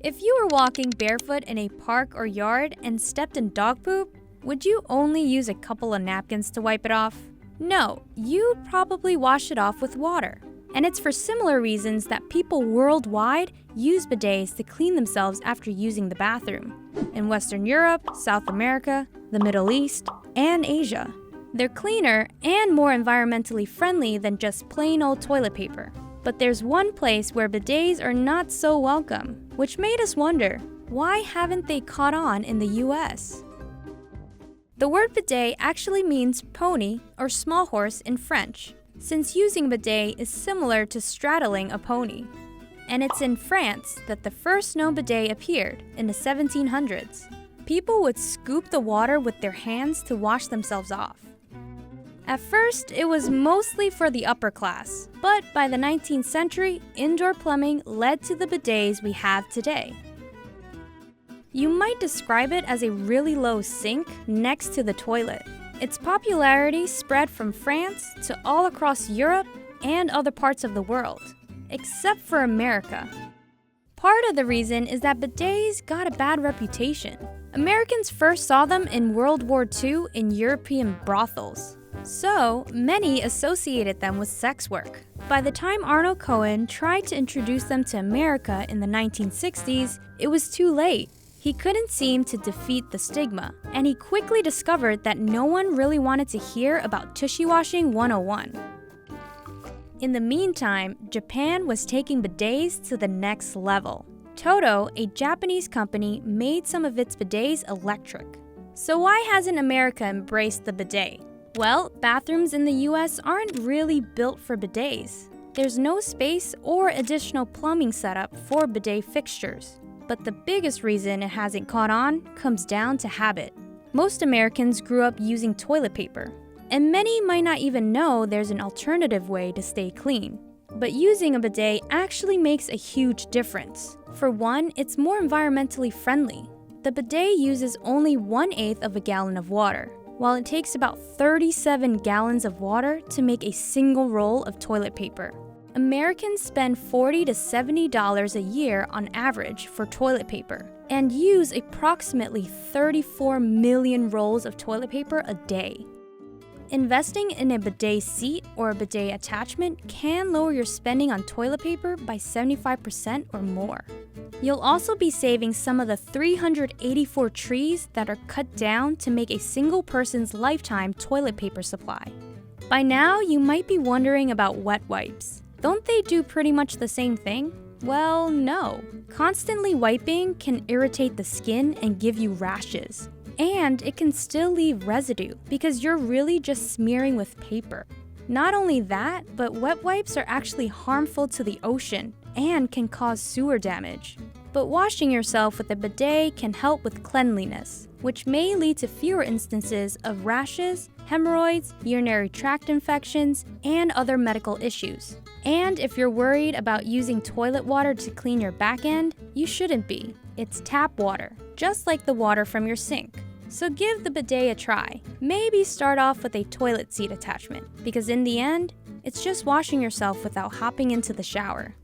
If you were walking barefoot in a park or yard and stepped in dog poop, would you only use a couple of napkins to wipe it off? No, you'd probably wash it off with water. And it's for similar reasons that people worldwide use bidets to clean themselves after using the bathroom. In Western Europe, South America, the Middle East, and Asia. They're cleaner and more environmentally friendly than just plain old toilet paper. But there's one place where bidets are not so welcome, which made us wonder, why haven't they caught on in the US? The word bidet actually means pony or small horse in French, since using bidet is similar to straddling a pony. And it's in France that the first known bidet appeared in the 1700s. People would scoop the water with their hands to wash themselves off. At first, it was mostly for the upper class, but by the 19th century, indoor plumbing led to the bidets we have today. You might describe it as a really low sink next to the toilet. Its popularity spread from France to all across Europe and other parts of the world, except for America. Part of the reason is that bidets got a bad reputation. Americans first saw them in World War II in European brothels. So, many associated them with sex work. By the time Arnold Cohen tried to introduce them to America in the 1960s, it was too late. He couldn't seem to defeat the stigma, and he quickly discovered that no one really wanted to hear about tushy washing 101. In the meantime, Japan was taking bidets to the next level. Toto, a Japanese company, made some of its bidets electric. So why hasn't America embraced the bidet? Well, bathrooms in the US aren't really built for bidets. There's no space or additional plumbing setup for bidet fixtures. But the biggest reason it hasn't caught on comes down to habit. Most Americans grew up using toilet paper, and many might not even know there's an alternative way to stay clean. But using a bidet actually makes a huge difference. For one, it's more environmentally friendly. The bidet uses only 1/8 of a gallon of water, while it takes about 37 gallons of water to make a single roll of toilet paper. Americans spend $40 to $70 a year on average for toilet paper and use approximately 34 million rolls of toilet paper a day. Investing in a bidet seat or a bidet attachment can lower your spending on toilet paper by 75% or more. You'll also be saving some of the 384 trees that are cut down to make a single person's lifetime toilet paper supply. By now, you might be wondering about wet wipes. Don't they do pretty much the same thing? Well, no. Constantly wiping can irritate the skin and give you rashes. And it can still leave residue because you're really just smearing with paper. Not only that, but wet wipes are actually harmful to the ocean and can cause sewer damage. But washing yourself with a bidet can help with cleanliness, which may lead to fewer instances of rashes, hemorrhoids, urinary tract infections, and other medical issues. And if you're worried about using toilet water to clean your back end, you shouldn't be. It's tap water, just like the water from your sink. So give the bidet a try. Maybe start off with a toilet seat attachment, because in the end, it's just washing yourself without hopping into the shower.